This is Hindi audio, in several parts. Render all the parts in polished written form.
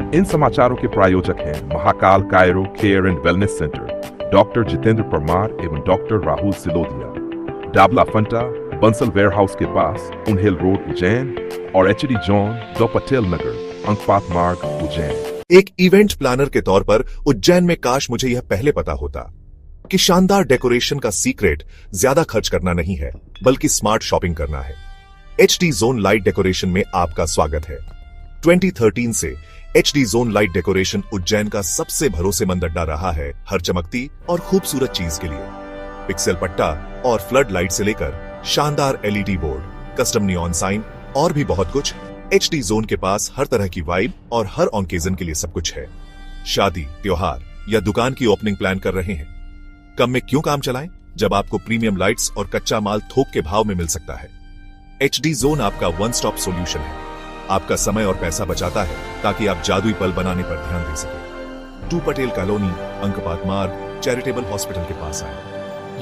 इन समाचारों के प्रायोजक हैं Mahakal chiro care and wellness centre, doctor Jitendra Parmar एवं doctor Rahul Silodia, Dabla Phanta, Bansal warehouse के पास, उनहिल रोड उज्जैन और एचडी जॉन, दो पटेल नगर, अंकपात मार्ग उज्जैन। एक इवेंट प्लानर के तौर पर उज्जैन में काश मुझे यह पहले पता होता कि शानदार डेकोरेशन का सीक्रेट ज्यादा खर्च करना नहीं है, बल्कि स्मार्ट शॉपिंग करना है। HD जोन लाइट डेकोरेशन में आपका स्वागत है। 2013 से HD zone light decoration Ujjain का सबसे भरोसेमंद अड्डा रहा है हर चमकती और खूबसूरत चीज के लिए। पिक्सल पट्टा और फ्लड लाइट से लेकर शानदार LED board, custom neon sign और भी बहुत कुछ, HD जोन के पास हर तरह की वाइब और हर ऑकेजन के लिए सब कुछ है। शादी, त्योहार या दुकान की ओपनिंग प्लान कर रहे हैं? कम में क्यों काम चलाएं जब आपको प्रीमियम लाइट्स और कच्चा माल थोक के भाव में मिल सकता है। HD जोन आपका वन स्टॉप सॉल्यूशन है। आपका समय और पैसा बचाता है ताकि आप जादुई पल बनाने पर ध्यान दे सकें। 2 पटेल कॉलोनी, अंकपात मार्ग, चैरिटेबल हॉस्पिटल के पास आए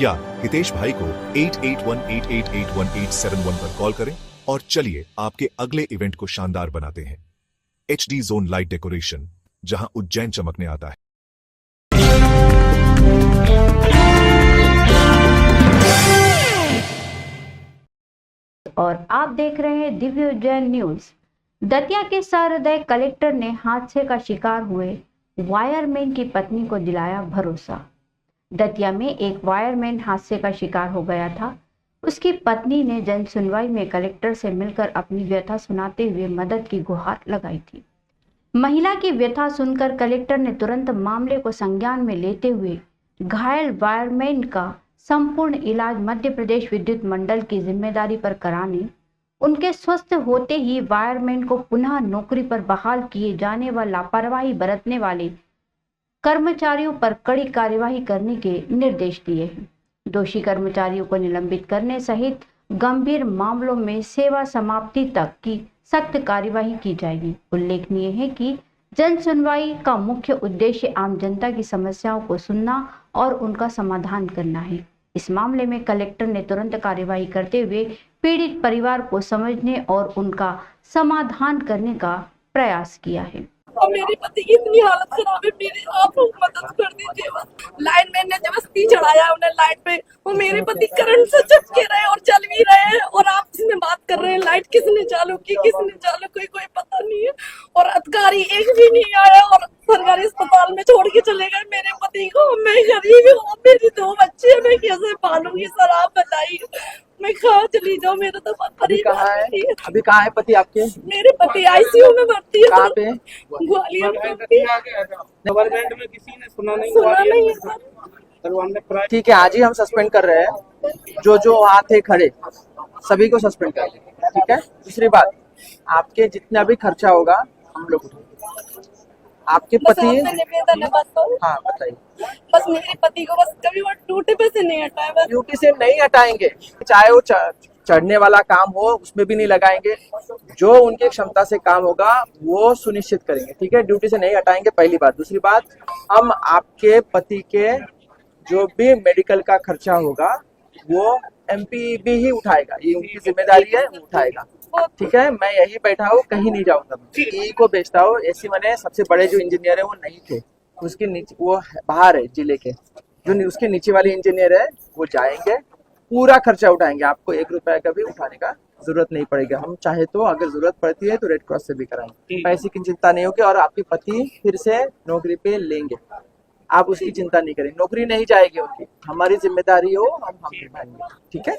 या हितेश भाई को 8818881871 पर कॉल करें और चलिए आपके अगले इवेंट को शानदार बनाते हैं। HD जोन लाइट डेकोरेशन, जहां उज्जैन चमकने आता है। और आप देख रहे हैं दिव्य उज्जैन न्यूज। दतिया के सहृदय कलेक्टर ने हादसे का शिकार हुए वायरमैन की पत्नी को दिलाया भरोसा। दतिया में एक वायरमैन हादसे का शिकार हो गया था। उसकी पत्नी ने जन सुनवाई में कलेक्टर से मिलकर अपनी व्यथा सुनाते हुए मदद की गुहार लगाई थी। महिला की व्यथा सुनकर कलेक्टर ने तुरंत मामले को संज्ञान में लेते हुए घायल वायरमैन का संपूर्ण इलाज मध्य प्रदेश विद्युत मंडल की जिम्मेदारी पर कराने, उनके स्वस्थ होते ही वायरमैन को पुनः नौकरी पर बहाल किए जाने व लापरवाही बरतने वाले कर्मचारियों पर कड़ी कार्यवाही करने के निर्देश दिए हैं। दोषी कर्मचारियों को निलंबित करने सहित गंभीर मामलों में सेवा समाप्ति तक की सख्त कार्यवाही की जाएगी। उल्लेखनीय है कि जन सुनवाई का मुख्य उद्देश्य आम जनता की समस्याओं को सुनना और उनका समाधान करना है। इस मामले में कलेक्टर ने तुरंत कार्यवाही करते हुए पीड़ित परिवार को समझने और उनका समाधान करने का प्रयास किया है। और मेरे पति की इतनी हालत खराब है, मेरे आप लोग मदद कर दीजिए। बस लाइन मैन ने जबरदस्ती चढ़ाया उन्हें लाइट पे, वो मेरे पति करंट से चिपके रहे और चल भी रहे हैं और आप इसमें बात कर रहे हैं लाइट किसने चालू की, किसने चालू की, कोई पता नहीं है। और अधिकारी एक भी नहीं आया और सरकारी अस्पताल में छोड़ के चले गए मेरे पति को। मैं गरीब हूँ, मेरी 2 बच्चे हैं, मैं कैसे पालूंगी सर, आप बताइए। मैं कहाँ चली जाऊँ, मेरा तो अभी कहाँ है? अभी कहाँ है पति आपके? मेरे पति ICU में भर्ती है। कहाँ पे? ग्वालियर में। गवर्नमेंट में किसी ने सुना नहीं है सर। ठीक है, आज ही हम सस्पेंड कर रहे हैं। जो वहाँ थे खड़े सभी को सस्पेंड कर देंगे, ठीक है। दूसरी बात, आपके जितना भी खर्चा होगा हम लोग उठाएंगे। आपके पति, हाँ बताइए। बस मेरे पति को बस कभी वो ड्यूटी पे से नहीं हटाए, बस ड्यूटी से नहीं हटाएंगे, चाहे वो चढ़ने वाला काम हो उसमें भी नहीं लगाएंगे। जो उनकी क्षमता से काम होगा वो सुनिश्चित करेंगे, ठीक है। ड्यूटी से नहीं हटाएंगे, पहली बात। दूसरी बात, हम आपके पति के जो भी मेडिकल का खर्चा होगा वो MP भी ही उठाएगा, ये उनकी जिम्मेदारी है, वो उठाएगा, ठीक है। मैं यही बैठा हूँ, कहीं नहीं जाऊंगा। ई को बेचता हूँ। ऐसी मैंने सबसे बड़े जो इंजीनियर है वो नहीं थे, उसके नीचे वो बाहर है जिले के, जो उसके नीचे वाले इंजीनियर है वो जाएंगे, पूरा खर्चा उठाएंगे। आपको 1 रुपया का भी उठाने का जरूरत नहीं पड़ेगा। हम चाहे तो अगर जरूरत पड़ती है तो रेड क्रॉस से भी कराएंगे, पैसे की चिंता नहीं होगी। और आपके पति फिर से नौकरी पे लेंगे, आप उसकी चिंता नहीं करें। नौकरी नहीं जाएगी उनकी, हमारी जिम्मेदारी हो हम निभाएंगे, ठीक है।